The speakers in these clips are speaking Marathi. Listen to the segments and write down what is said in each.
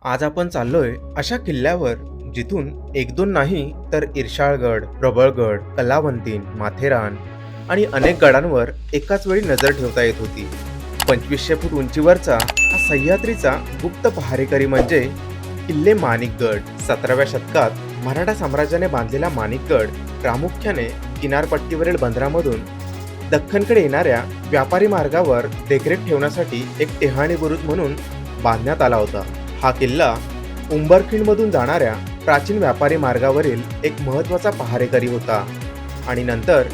आज आपण चाललोय अशा किल्ल्यावर जिथून एक दोन नाही तर इर्शाळगड, प्रबळगड, कलावंतीन, माथेरान आणि अनेक गडांवर एकाच वेळी नजर ठेवता येत होती. 2500 फूट उंचीवरचा हा सह्याद्रीचा गुप्त पहारेकरी म्हणजे किल्ले माणिकगड. 17व्या शतकात मराठा साम्राज्याने बांधलेला माणिकगड प्रामुख्याने किनारपट्टीवरील बंदरामधून दख्खनकडे येणाऱ्या व्यापारी मार्गावर देखरेख ठेवण्यासाठी एक टेहाणी बुरुज म्हणून बांधण्यात आला होता. हा किल्ला उंबरखिंडमधून जाणाऱ्या प्राचीन व्यापारी मार्गावरील एक महत्त्वाचा पहारेकरी होता आणि नंतर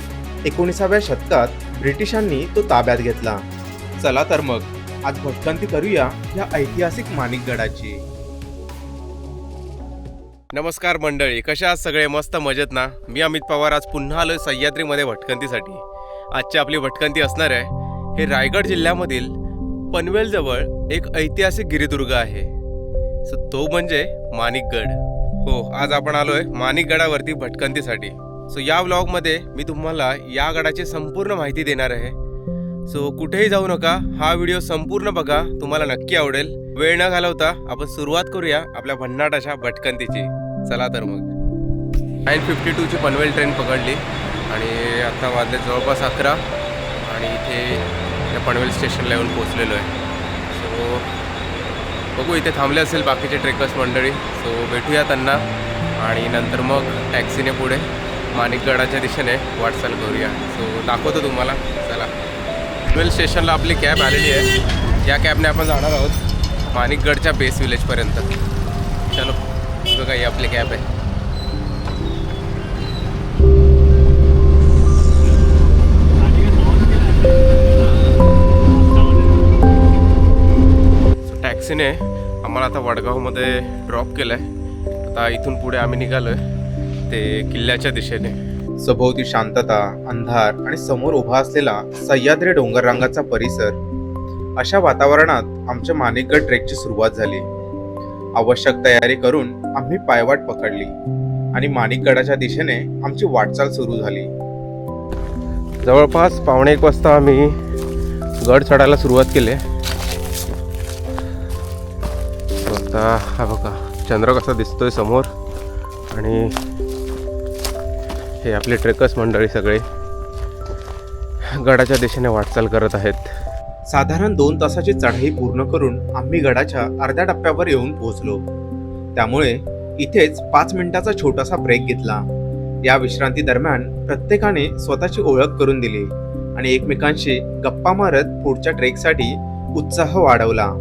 19व्या शतकात ब्रिटिशांनी तो ताब्यात घेतला. चला तर मग आज भटकंती करूया या ऐतिहासिक माणिकगडाची. नमस्कार मंडळी, कशा आहात सगळे? मस्त मजेत ना? मी अमित पवार आज पुन्हा आलोय सह्याद्रीमध्ये भटकंतीसाठी. आजची आपली भटकंती असणार आहे हे रायगड जिल्ह्यामधील पनवेलजवळ एक ऐतिहासिक गिरिदुर्ग आहे. तो म्हणजे माणिकगड. हो, आज आपण आलोय माणिकगडावरती भटकंतीसाठी. या व्लॉगमध्ये मी तुम्हाला या गडाची संपूर्ण माहिती देणार आहे. कुठेही जाऊ नका, हा व्हिडिओ संपूर्ण बघा, तुम्हाला नक्की आवडेल. वेळ न घालवता आपण सुरुवात करूया आपल्या भन्नाटाच्या भटकंतीची. चला तर मग. 9:52ची पनवेल ट्रेन पकडली आणि आता वाजले जवळपास 11 आणि इथे या पनवेल स्टेशनला येऊन पोचलेलो आहे. बघू इथे थांबले असेल बाकीचे ट्रेकर्स मंडळी. भेटूया त्यांना आणि नंतर मग टॅक्सीने पुढे माणिकगडाच्या दिशेने वाटचाल करूया. दाखवतो तुम्हाला. चला, पनवेल स्टेशनला आपली कॅब आलेली आहे. या कॅबने आपण जाणार आहोत माणिकगडच्या बेस विलेजपर्यंत. चलो बघा, ही आपली कॅब आहे. टॅक्सीने आम्हाला आता वडगावमध्ये ड्रॉप केलं आहे. आता इथून पुढे आम्ही निघालो आहे ते किल्ल्याच्या दिशेने. सभोवती शांतता, अंधार आणि समोर उभा असलेला सह्याद्री डोंगररांगाचा परिसर. अशा वातावरणात आमच्या माणिकगड ट्रेकची सुरुवात झाली. आवश्यक तयारी करून आम्ही पायवाट पकडली आणि माणिकगडाच्या दिशेने आमची वाटचाल सुरू झाली. जवळपास 1:15 वाजता आम्ही गड चढायला सुरुवात केली. आता हा बघा चंद्र कसा दिसतोय समोर आणि हे आपले ट्रेकर्स मंडळी सगळे गडाच्या दिशेने वाटचाल करत आहेत. साधारण 2 तासाची चढाई पूर्ण करून आम्ही गडाच्या अर्ध्या टप्प्यावर येऊन पोहोचलो. त्यामुळे इथेच 5 मिनिटाचा छोटासा ब्रेक घेतला. या विश्रांती दरम्यान प्रत्येकाने स्वतःची ओळख करून दिली आणि एकमेकांशी गप्पा मारत पुढच्या ट्रेकसाठी उत्साह वाढवला.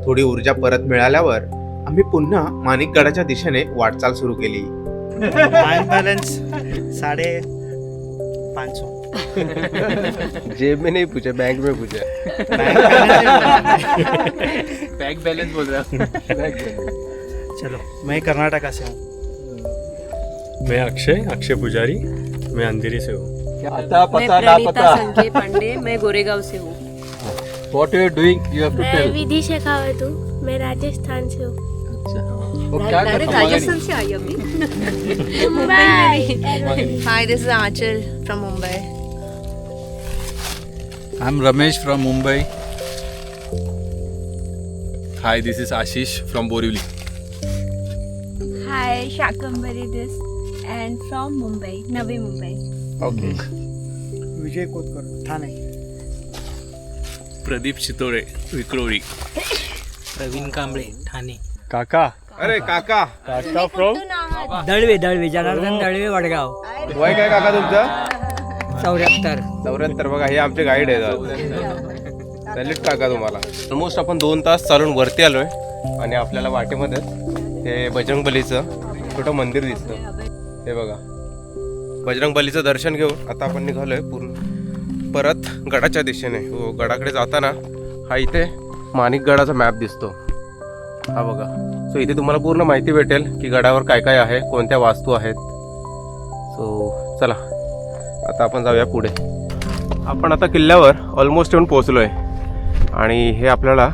थोडी ऊर्जा परत मिळाल्यावर आम्ही पुन्हा माणिकगडाच्या दिशेने वाटचाल सुरू केली. Bank balance 550. जेब में नहीं पूछा, बैंक में पूछा. बैंक बैलेंस बोल रहा. चलो, मैं कर्नाटका से हूँ. मैं अक्षय पुजारी, मैं अंधेरी से हूँ. मैं प्रणीता संजय पांडे, मैं गोरेगांव से हूँ. What are you doing? You have to मैं tell. विधि शेखावत हूँ. मैं राजस्थान से हूँ. डायरेक्ट राजस्थान से आई अभी. Hi, this is Aanchal from Mumbai. I'm Ramesh from Mumbai. Hi, this is Ashish from Borivali. Hi, Shakambari this and from Mumbai, Navi Mumbai. Okay. विजय कोतकर, ठाणे. प्रदीप चितोरे, विक्रोळी. प्रवीण कांबळे, ठाणे. काका. अरे काका, काका फ्रॉम दळवे जनार्दन दळवे, वडगाव. वय काय काका तुमचं? 74. बघा, हे आमचे गाईड आहेत. सॅल्यूट काका तुम्हाला. ऑलमोस्ट आपण 2 तास चालून वरती आलोय आणि आपल्याला वाटेमध्ये हे बजरंगबलीचं छोटं मंदिर दिसतं. हे बघा, बजरंगबलीचं दर्शन घेऊन आता आपण निघालोय परत गडाच्या दिशेने. हो, गडाकडे जाताना हा इथे माणिकगडाचा मॅप दिसतो. हा बघा. इथे तुम्हाला पूर्ण माहिती भेटेल की गडावर काय काय आहे, कोणत्या वास्तू आहेत. चला आता आपण जाऊया पुढे. आपण आता किल्ल्यावर ऑलमोस्ट येऊन पोहोचलो आहे आणि हे आपल्याला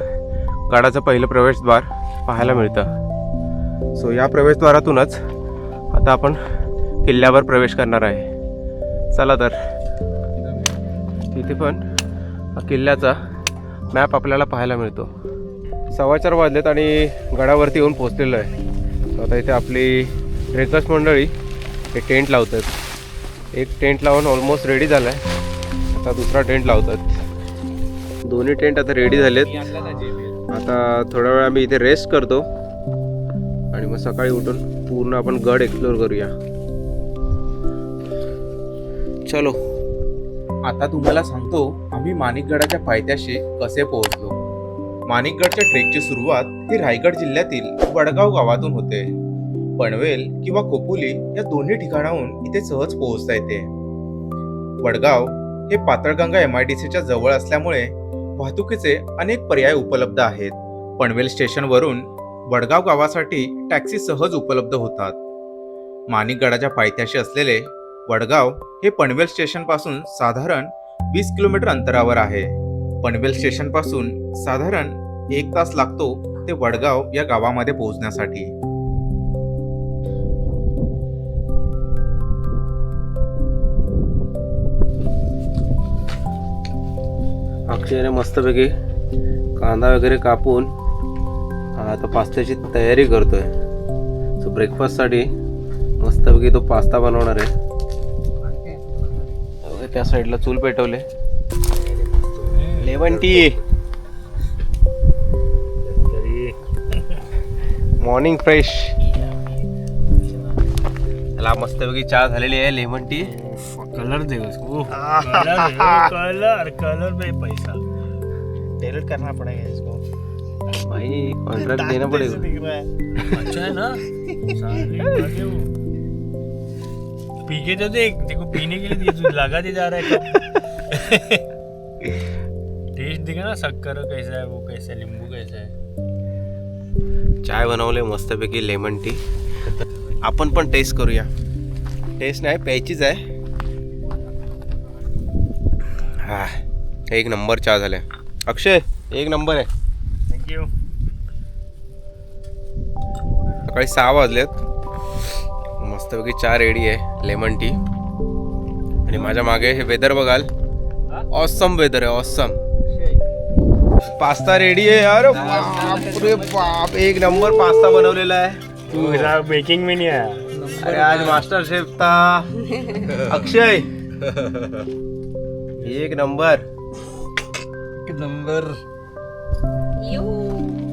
गडाचं पहिलं प्रवेशद्वार पाहायला मिळतं. या प्रवेशद्वारातूनच आता आपण किल्ल्यावर प्रवेश करणार आहे. चला तर. इथे पण किल्ल्याचा मॅप आपल्याला पाहायला मिळतो. 4:15 वाजलेत आणि गडावरती येऊन पोहोचलेलो आहे. तर आता इथे आपली ट्रेकर्स मंडळी हे टेंट लावतात. एक टेंट लावून ऑलमोस्ट रेडी झाला आहे. आता दुसरा टेंट लावतात. दोन्ही टेंट आता रेडी झालेत. आता थोडा वेळ आम्ही इथे रेस्ट करतो आणि मग सकाळी उठून पूर्ण आपण गड एक्सप्लोर करूया. चलो. आता तुम्हाला सांगतो आम्ही माणिकगडाच्या पायथ्याशी कसे पोहोचलो. माणिकगडच्या ट्रेकची सुरुवात ही रायगड जिल्ह्यातील वडगाव गावातून होते. पनवेल किंवा खोपोली या दोन्ही ठिकाणाहून इथे सहज पोहोचता येते. वडगाव हे पाताळगंगा MIDCच्या जवळ असल्यामुळे वाहतुकीचे अनेक पर्याय उपलब्ध आहेत. पनवेल स्टेशनवरून वडगाव गावासाठी टॅक्सी सहज उपलब्ध होतात. माणिकगडाच्या पायथ्याशी असलेले वडगाव हे पनवेल स्टेशनपासून साधारण 20 किलोमीटर अंतरावर आहे. पनवेल स्टेशनपासून साधारण 1 तास लागतो ते वडगाव या गावामध्ये पोहोचण्यासाठी. अक्षयने मस्तपैकी कांदा वगैरे कापून आता पास्त्याची तयारी करतोय. सो ब्रेकफास्टसाठी मस्तपैकी तो पास्ता बनवणार आहे. त्या साईडला चूल पेटवले. Lemon tea, morning fresh. त्याला मस्तपैकी चहा झालेली आहे. Lemon tea. कलर दे उसको. कलर पे पैसा डेलीट करना पड़ेगा इसको. भाई कॉन्ट्रैक्ट देना पड़ेगा. अच्छा है ना. पी के तो देख, देखो पीने के लिए तू लगा दे जा रहा है. टेस्ट दिखा ना, शक्कर कैसा है, वो कैसा है, नींबू कैसा है. चाय बनवले मस्तपैकी लेमन टी. आपण पण टेस्ट करूया. टेस्ट नाही प्यायचीच आहे. हा, एक नंबर चहा झाल्या. अक्षय, एक नंबर आहे. थँक्यू. सकाळी 6 वाजलेत. मस्तपैकी चहा रेडी आहे, लेमन टी. आणि माझ्या मागे हे वेदर बघाल. ऑसम वेदर आहे, ऑसम. पास्ता रेडी आहे यार. बापरे बाप, एक नंबर पास्ता बनवलेला आहे. तू बेकिंग में नहीं आया. अरे आज मास्टर शेफ था अक्षय. एक नंबर.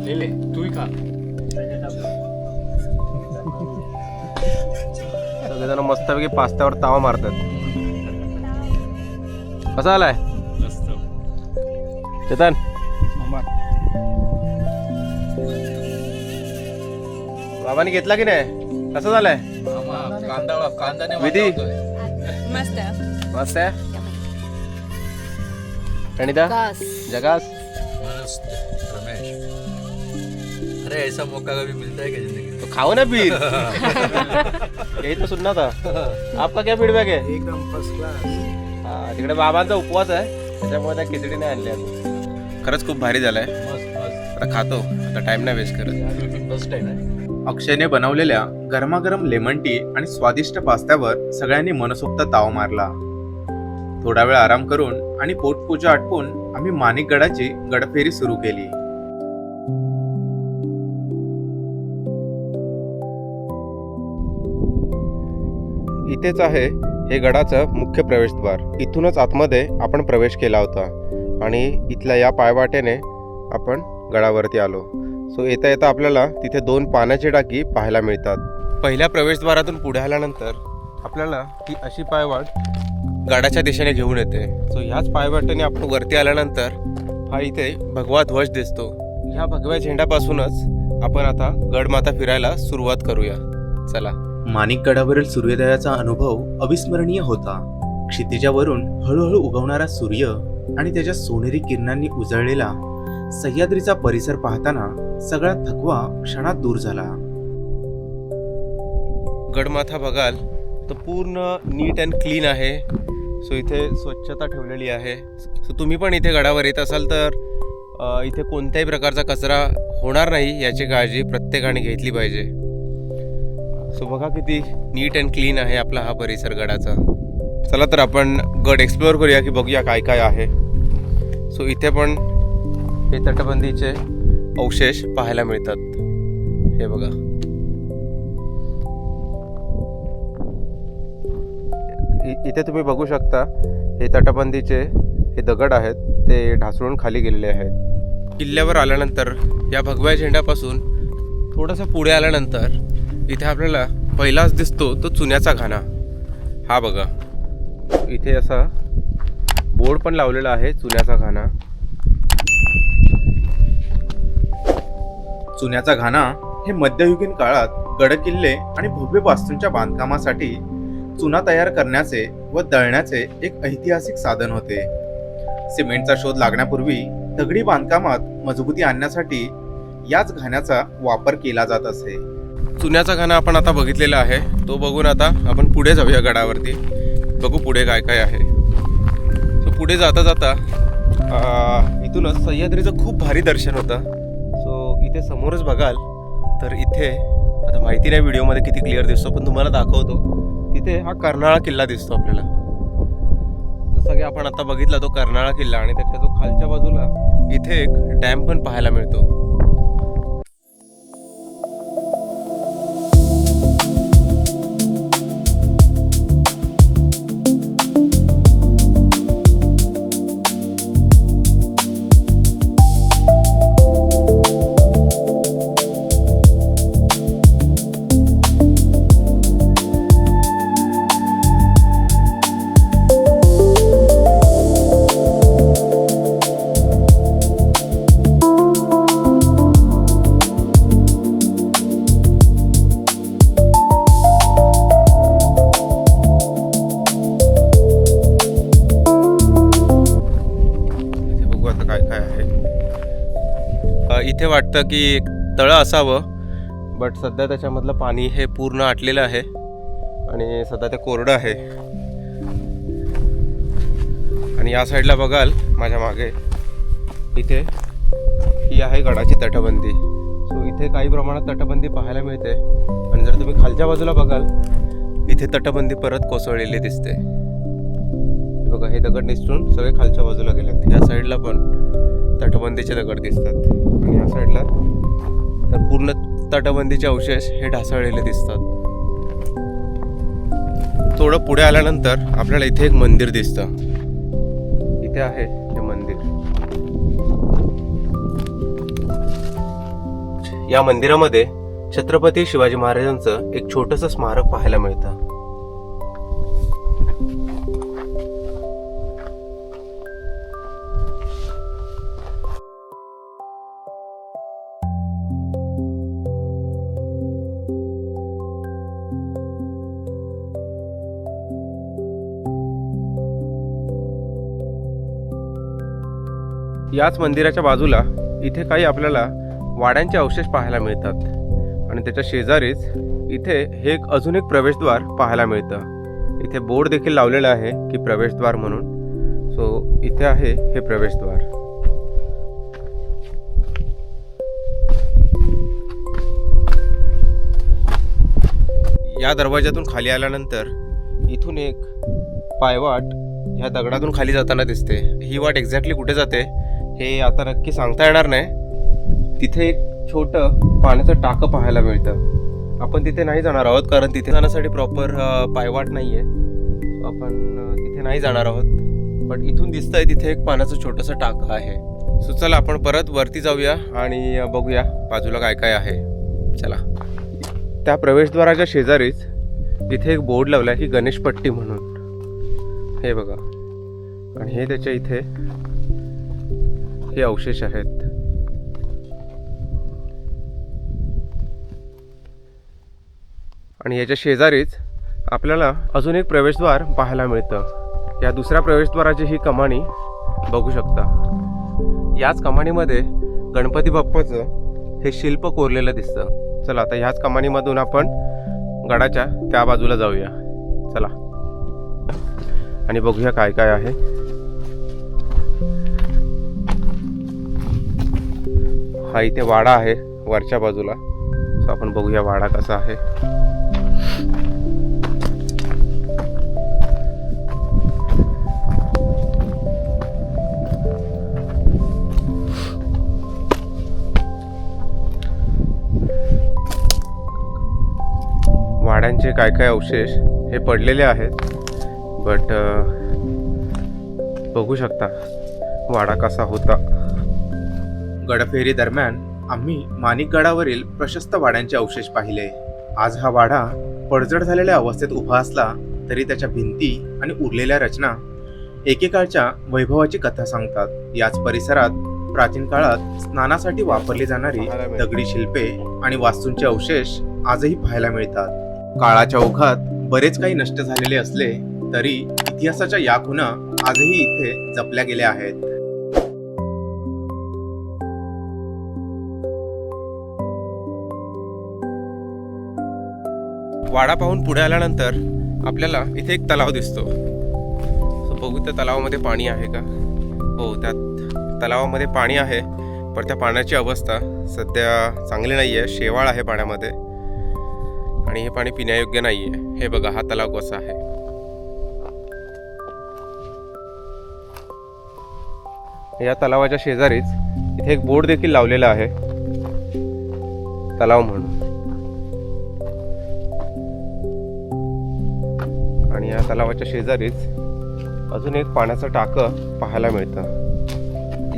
ले ले तू ही खा. सगळेजण मस्तपैकी पास्त्यावर तावा मारतात. कसा आलाय चेतन? बाबांनी घेतला की नाही? कसा झालाय विधी? मस्त मस्त आहे. प्रणिता, जगास. रमेश, अरे ऐसा मौका कभी मिलता है क्या जिंदगी में? तो खाओ ना फिर. यही तो सुनना था. आपका क्या फीडबॅक आहे? एकदम फर्स्ट क्लास. तिकडे बाबांचा उपवास आहे त्याच्यामुळे त्या खिचडी नाही आणल्या. खरंच खूप भारी झालाय. आता खातो. आता टाइम नाही वेस्ट करत. फर्स्ट टाइम है. अक्षयने बनवलेल्या गरमागरम लेमन टी आणि स्वादिष्ट पास्त्यावर सगळ्यांनी मनसोक्त ताव मारला. थोडा वेळ आराम करून आणि पोटपूजा आटपून आम्ही माणिकगडाची गडफेरी सुरू केली. इथेच आहे हे गडाचं मुख्य प्रवेशद्वार. इथूनच आतमध्ये आपण प्रवेश केला होता आणि इथल्या या पायवाटेने आपण गडावरती आलो. सो येता येता आपल्याला तिथे 2 पाण्याची टाकी पाहायला मिळतात. पहिल्या प्रवेशद्वारातून पुढे आल्यानंतर आपल्याला ही अशी पायवाट गडाच्या दिशेने घेऊन येते. सो ह्याच पायवाटेने आपण वरती आल्यानंतर हा इथे भगवा ध्वज दिसतो. ह्या भगव्या झेंड्यापासूनच आपण आता गडमाथा फिरायला सुरुवात करूया. चला. माणिकगडावरील सूर्योदयाचा अनुभव अविस्मरणीय होता. क्षितिजावरून हळूहळू उगवणारा सूर्य आणि त्याच्या सोनेरी किरणांनी उजळलेला सह्याद्रीचा परिसर पाहताना सगळा थकवा क्षणात दूर झाला. गडमाथा बघाल तर पूर्ण नीट अँड क्लीन आहे. सो इथे स्वच्छता ठेवलेली आहे. सो तुम्ही पण इथे गडावर येत असाल तर इथे कोणत्याही प्रकारचा कचरा होणार नाही याची काळजी प्रत्येकाने घेतली पाहिजे. सो बघा किती नीट अँड क्लीन आहे आपला हा परिसर गडाचा. चला तर आपण गड एक्सप्लोअर करूया की बघूया काय काय आहे. सो इथे पण हे तटबंदीचे अवशेष पाहायला मिळतात. हे बघा, इथे तुम्ही बघू शकता हे तटबंदीचे हे दगड आहेत, ते ढासळून खाली गेलेले आहेत. किल्ल्यावर आल्यानंतर या भगव्या झेंड्यापासून थोडंसं पुढे आल्यानंतर इथे आपल्याला पहिलाच दिसतो तो चुन्याचा घाणा. हा बघा, इथे असा बोर्ड पण लावलेला आहे, चुन्याचा घाणा. चुन्याचा घाणा हे मध्ययुगीन काळात गडकिल्ले आणि भव्य वास्तूंच्या बांधकामासाठी चुना तयार करण्याचे व दळण्याचे एक ऐतिहासिक साधन होते. सिमेंटचा शोध लागण्यापूर्वी दगडी बांधकामात मजबूती आणण्यासाठी याच घाण्याचा वापर केला जात असे. चुन्याचा घाणा आपण आता बघितलेला आहे, तो बघून आता आपण पुढे जाऊया गडावरती, बघू पुढे काय काय आहे. सो पुढे जाता जाता इथूनच सह्याद्रीचं खूप भारी दर्शन होतं. सो इथे समोरच बघाल तर इथे आता माहिती नाही व्हिडिओमध्ये किती क्लिअर दिसतो, पण तुम्हाला दाखवतो. तिथे हा कर्नाळा किल्ला दिसतो आपल्याला. जसं की आपण आता बघितला तो कर्नाळा किल्ला, आणि त्याच्या जो खालच्या बाजूला इथे एक डॅम पण पाहायला मिळतो. इथे वाटतं की एक तळं असावं, बट सध्या त्याच्यामधलं पाणी हे पूर्ण आटलेलं आहे आणि सध्या ते कोरडं आहे. आणि या साईडला बघाल माझ्या मागे इथे ही आहे गडाची तटबंदी. सो इथे काही प्रमाणात तटबंदी पाहायला मिळते, आणि जर तुम्ही खालच्या बाजूला बघाल इथे तटबंदी परत कोसळलेली दिसते. बघा, हे दगड निसटून सगळे खालच्या बाजूला गेलेत. या साईडला पण तटबंदीचे दगड दिसतात, आणि या साईडला तर पूर्ण तटबंदीचे अवशेष हे ढासळलेले दिसतात. थोडं पुढे आल्यानंतर आपल्याला इथे एक मंदिर दिसतं. इथे आहे हे मंदिर. या मंदिरामध्ये छत्रपती शिवाजी महाराजांचं एक छोटंसं स्मारक पाहायला मिळतं. याच मंदिराच्या बाजूला इथे काही आपल्याला वाड्यांचे अवशेष पाहायला मिळतात, आणि त्याच्या शेजारीच इथे हे अजून एक प्रवेशद्वार पाहायला मिळतं. इथे बोर्ड देखील लावलेला आहे की प्रवेशद्वार म्हणून. सो इथे आहे हे प्रवेशद्वार. या दरवाजातून खाली आल्यानंतर इथून एक पायवाट ह्या दगडातून खाली जाताना दिसते. ही वाट एक्झॅक्टली कुठे जाते हे आता नक्की सांगता येणार नाही. तिथे एक छोटं पाण्याचं टाकं पाहायला मिळतं. आपण तिथे नाही जाणार आहोत, कारण तिथे जाण्यासाठी प्रॉपर पायवाट नाही आहे. आपण तिथे नाही जाणार आहोत, बट इथून दिसतंय तिथे एक पाण्याचं छोटंसं टाकं आहे. सो चला आपण परत वरती जाऊया आणि बघूया बाजूला काय काय आहे. चला. त्या प्रवेशद्वाराच्या शेजारीच इथे एक बोर्ड लावला आहे की गणेशपट्टी म्हणून. हे बघा, आणि हे त्याच्या इथे हे अवशेष आहेत. आणि याच्या शेजारीच आपल्याला अजून एक प्रवेशद्वार पाहायला मिळतं. या दुसऱ्या प्रवेशद्वाराची ही कमानी बघू शकता. याच कमानीमध्ये गणपती बाप्पाचं हे शिल्प कोरलेलं दिसतं. चला आता ह्याच कमानीमधून आपण गडाच्या त्या बाजूला जाऊया. चला आणि बघूया काय काय आहे. हा इथे वाडा आहे वरच्या बाजूला. सो आपण बघूया वाडा कसा आहे. वाड्यांचे काय काय अवशेष हे पडलेले आहेत. बट बघू शकता वाडा कसा होता. गडफेरी दरम्यान आम्ही माणिकगडावरील प्रशस्त वाड्यांचे अवशेष पाहिले. आज हा वाडा पडझड झालेल्या अवस्थेत उभा असला तरी त्याच्या भिंती आणि उरलेल्या रचना एकेकाळच्या वैभवाची कथा सांगतात. याच परिसरात प्राचीन काळात स्नानासाठी वापरली जाणारी दगडी शिल्पे आणि वास्तूंचे अवशेष आजही पाहायला मिळतात. काळाच्या ओघात बरेच काही नष्ट झालेले असले तरी इतिहासाच्या या खुणा आजही इथे जपल्या गेल्या आहेत. वाडा पाहून पुढे आल्यानंतर आपल्याला इथे एक तलाव दिसतो. सो बघू त्या तलावामध्ये पाणी आहे का. हो, त्या तलावामध्ये पाणी आहे, पण त्या पाण्याची अवस्था सध्या चांगली नाही आहे. शेवाळ आहे पाण्यामध्ये आणि हे पाणी पिण्यायोग्य नाही आहे. हे बघा, हा तलाव कसा आहे. या तलावाच्या शेजारीच इथे एक बोर्ड देखील लावलेला आहे, तलाव म्हणून. आणि या तलावाच्या शेजारीच अजून एक पाण्याचं टाकं पाहायला मिळतं.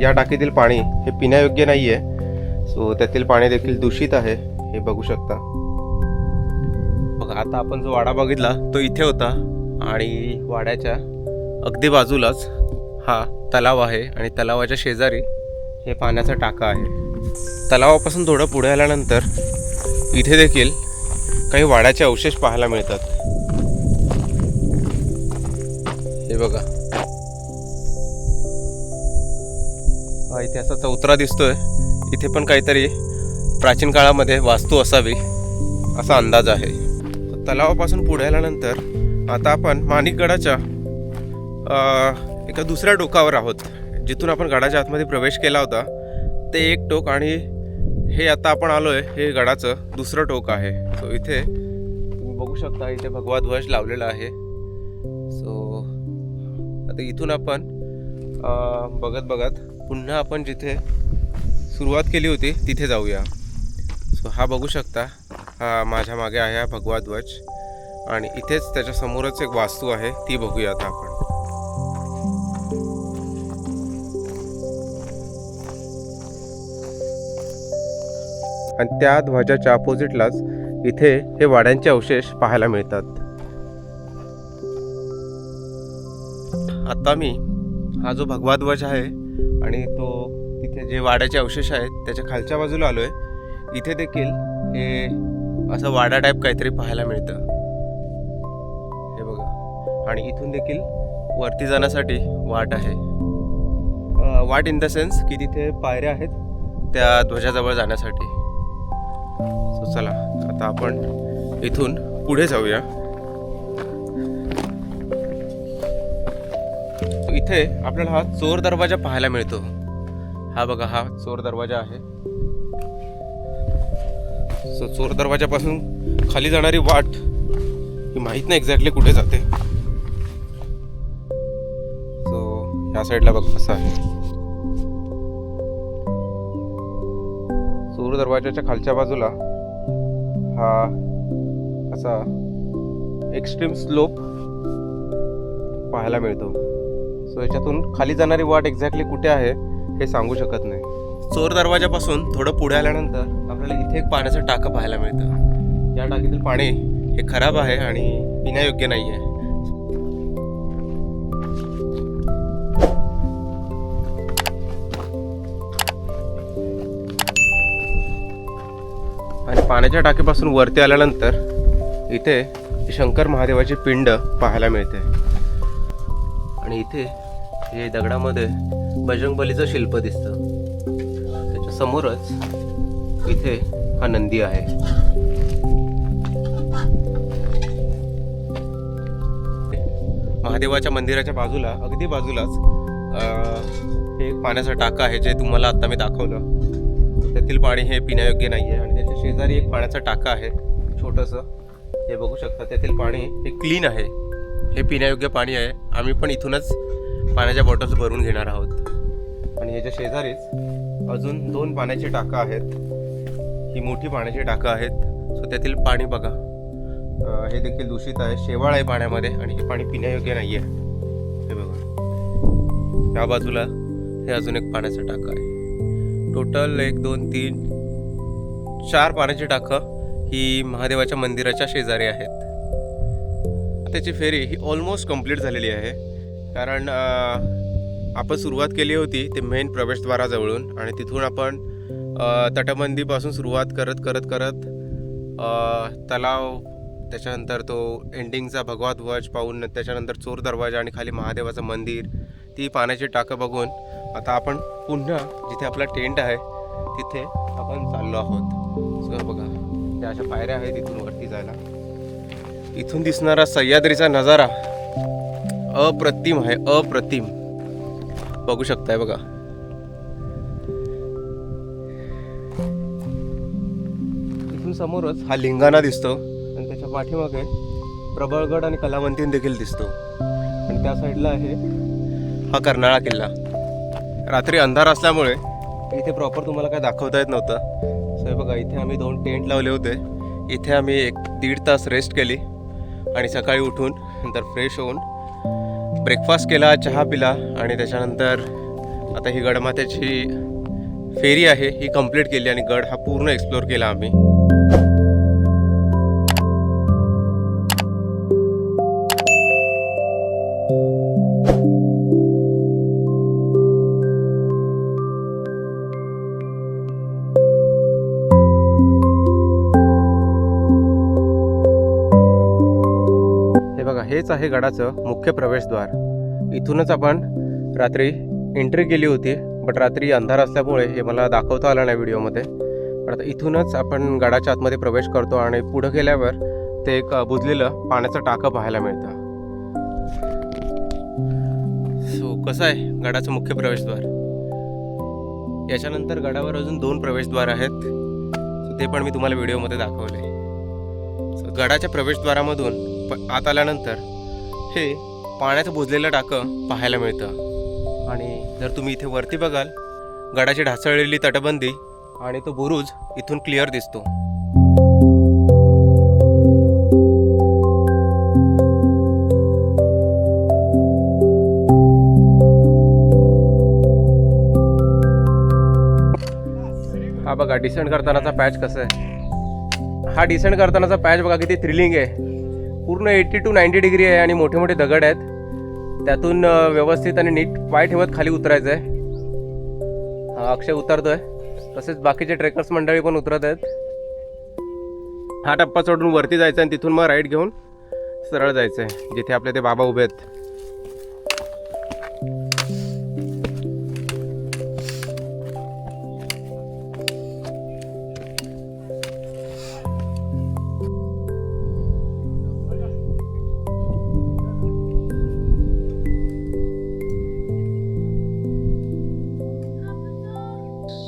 या टाकीतील पाणी हे पिण्यायोग्य नाही आहे. सो त्यातील पाणी देखील दूषित आहे, हे बघू शकता. बघा, आता आपण जो वाडा बघितला तो इथे होता आणि वाड्याच्या अगदी बाजूलाच हा तलाव आहे आणि तलावाच्या शेजारी हे पाण्याचा टाका आहे. तलावापासून थोडं पुढे आल्यानंतर इथे देखील काही वाड्याचे अवशेष पाहायला मिळतात. हे बघा, हा इथे असा चौतरा दिसतोय. इथे पण काहीतरी प्राचीन काळामध्ये वास्तू असावी असा अंदाज आहे. तलावापासून पुढे आल्यानंतर आता आपण माणिकगडाच्या एका दुसऱ्या टोकावर आहोत. जिथून आपण गडाच्या आतमध्ये प्रवेश केला होता ते एक टोक आणि हे आता आपण आलोय हे गडाचं दुसरं टोक आहे. सो इथे तुम्ही बघू शकता, इथे भगवा ध्वज लावलेला आहे. सो आता इथून आपण बघत बघत पुन्हा आपण जिथे सुरुवात केली होती तिथे जाऊया. सो हा बघू शकता, हा माझ्या मागे आहे हा भगवा ध्वज आणि इथेच त्याच्या समोरच एक वास्तू आहे, ती बघूया आता आपण. आणि त्या ध्वजाच्या अपोजिटलाच इथे हे वाड्यांचे अवशेष पाहायला मिळतात. आता मी हा जो भगवा ध्वज आहे आणि तो तिथे जे वाड्याचे अवशेष आहेत त्याच्या खालच्या बाजूला आलोय. इथे देखील हे असं वाडा टाईप काहीतरी पाहायला मिळतं, हे बघा. आणि इथून देखील वरती जाण्यासाठी वाट आहे. वाट इन द सेन्स की तिथे पायऱ्या आहेत त्या ध्वजाजवळ जाण्यासाठी. सो चला आता आपण इथून पुढे जाऊया. इथे आपल्याला हा चोर दरवाजा पाहायला मिळतो. हा बघा, हा चोर दरवाजा आहे. सो चोर दरवाजापासून खाली जाणारी वाट ही माहित नाही एक्झॅक्टली कुठे जाते. सो ह्या साईडला बघ कसं आहे. चोर दरवाजाच्या खालच्या बाजूला हा असा एक्स्ट्रीम स्लोप पाहायला मिळतो. सो याच्यातून खाली जाणारी वाट एक्झॅक्टली कुठे आहे हे सांगू शकत नाही. चोर दरवाजापासून थोडं पुढे आल्यानंतर आपल्याला इथे एक पाण्याचं टाकं पाहायला मिळतं. या टाकीतील पाणी हे खराब आहे आणि पिण्यायोग्य नाही आहे. आणि पाण्याच्या टाकीपासून वरती आल्यानंतर इथे शंकर महादेवाची पिंड पाहायला मिळते. आणि इथे हे दगडामध्ये बजरंगबलीचं शिल्प दिसतं. त्याच्या समोरच इथे हा नंदी आहे. महादेवाच्या मंदिराच्या बाजूला अगदी बाजूलाच हे एक पाण्याचा टाका आहे जे तुम्हाला आता मी दाखवलं. त्यातील पाणी हे पिण्यायोग्य नाही आहे. आणि त्याच्या शेजारी एक पाण्याचा टाका आहे छोटंसं, हे बघू शकता. त्यातील पाणी हे क्लीन आहे, हे पिण्यायोग्य पाणी आहे. आम्ही पण इथूनच पाण्याच्या बॉटल्स भरून घेणार आहोत. आणि याच्या शेजारीच अजून 2 पाण्याची टाकं आहेत. ही मोठी पाण्याची टाकं आहेत. सो त्यातील पाणी बघा हे देखील दूषित आहे, शेवाळ आहे पाण्यामध्ये आणि हे पाणी पिण्यायोग्य नाही आहे. हे बघा, या बाजूला हे अजून एक पाण्याचं टाकं आहे. टोटल 1 2 3 4 पाण्याची टाकं ही महादेवाच्या मंदिराच्या शेजारी आहेत. त्याची फेरी ही ऑलमोस्ट कंप्लीट झालेली आहे, कारण आपण सुरुवात केली होती ते मेन प्रवेशद्वाराजवळून आणि तिथून आपण तटबंदीपासून सुरुवात करत करत करत तलाव, त्याच्यानंतर तो एंडिंगचा भगवा ध्वज पाहून, त्याच्यानंतर चोर दरवाजा आणि खाली महादेवाचं मंदिर, ती पाण्याची टाकं बघून आता आपण पुन्हा जिथे आपला टेंट आहे तिथे आपण चाललो आहोत. सो बघा, त्या अशा पायऱ्या आहेत इथून वरती जायला. इथून दिसणारा सह्याद्रीचा नजारा अप्रतिम आहे, अप्रतिम. बघू शकताय बघा. इथून समोरच हा लिंगाणा दिसतो आणि त्याच्या पाठीमागे प्रबळगड आणि कलावंतीन देखील दिसतो आणि त्या साईडला आहे हा कर्नाळा किल्ला. रात्री अंधार असल्यामुळे इथे प्रॉपर तुम्हाला काय दाखवता येत नव्हतं. सो हे बघा, इथे आम्ही 2 टेंट लावले होते. इथे आम्ही 1-1.5 तास रेस्ट केली आणि सकाळी उठून नंतर फ्रेश होऊन ब्रेकफास्ट केला, चहा पिला आणि त्याच्यानंतर आता ही गडमाथ्याची फेरी आहे ही कंप्लीट केली आणि गड हा पूर्ण एक्सप्लोर केला आम्ही. हे बघा, हेच आहे गडाचं मुख्य प्रवेशद्वार. इथूनच आपण रात्री एंट्री केली होती, बट रात्री अंधार असल्यामुळे हे मला दाखवता आलं नाही व्हिडिओमध्ये. पण आता इथूनच आपण गडाच्या आतमध्ये प्रवेश करतो आणि पुढं गेल्यावर ते एक बुजलेलं पाण्याचं टाकं पाहायला मिळतं. सो कसं आहे गडाचं मुख्य प्रवेशद्वार. याच्यानंतर गडावर अजून 2 प्रवेशद्वार आहेत, सो ते पण मी तुम्हाला व्हिडिओमध्ये दाखवले. सो गडाच्या प्रवेशद्वारामधून आत आल्यानंतर हे पाण्याचं बुजलेलं टाकं पाहायला मिळतं आणि जर तुम्ही इथे वरती बघाल, गडाची ढासळलेली तटबंदी आणि तो बुरुज इथून क्लिअर दिसतो. हा बघा डिसेंड करतानाचा पॅच कसा आहे. हा डिसेंड करतानाचा पॅच बघा किती थ्रिलिंग आहे. पूर्ण 80 to 90 डिग्री आहे आणि मोठे मोठे दगड आहेत. त्यातून व्यवस्थित आणि नीट पाय ठेवत खाली उतरायचं आहे. हा अक्षय उतरतोय, तसेच बाकीचे ट्रेकर्स मंडळी पण उतरत आहेत. हा टप्पा सोडून वरती जायचं आणि तिथून मग राईट घेऊन सरळ जायचं आहे जिथे आपले ते बाबा उभे आहेत.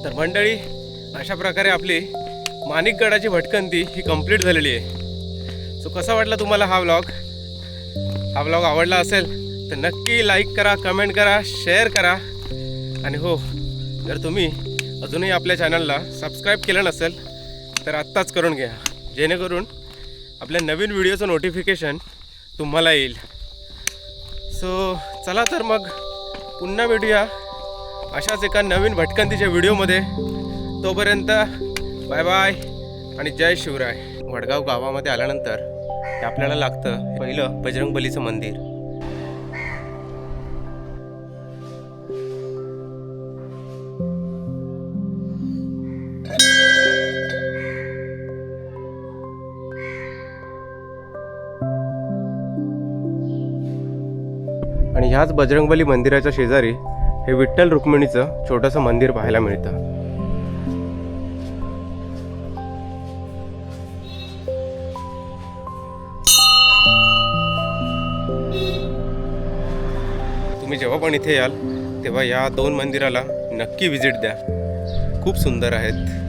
तर मंडळी, अशा प्रकारे आपली माणिकगडाची भटकंती ही कंप्लीट झालेली आहे. सो कसा वाटला तुम्हाला हा व्लॉग आवडला असेल तर नक्की लाईक करा, कमेंट करा, शेअर करा आणि हो, जर तुम्ही अजूनही आपल्या चॅनलला सबस्क्राईब केलं नसेल तर आत्ताच करून घ्या, जेणेकरून आपल्या नवीन व्हिडिओचं नोटिफिकेशन तुम्हाला येईल. सो चला तर मग पुन्हा भेटूया अशाच एका नवीन भटकंतीच्या व्हिडिओमध्ये. तोपर्यंत बाय बाय आणि जय शिवराय. वडगाव गावामध्ये आल्यानंतर आपल्याला लागतं पहिलं बजरंगबलीचं मंदिर. आणि ह्याच बजरंगबली मंदिराच्या शेजारी हे विठ्ठल रुक्मिणीचं छोटंसं मंदिर पाहायला मिळतं. तुम्ही जेव्हा पण इथे याल तेव्हा या 2 मंदिराला नक्की व्हिजिट द्या. खूप सुंदर आहेत.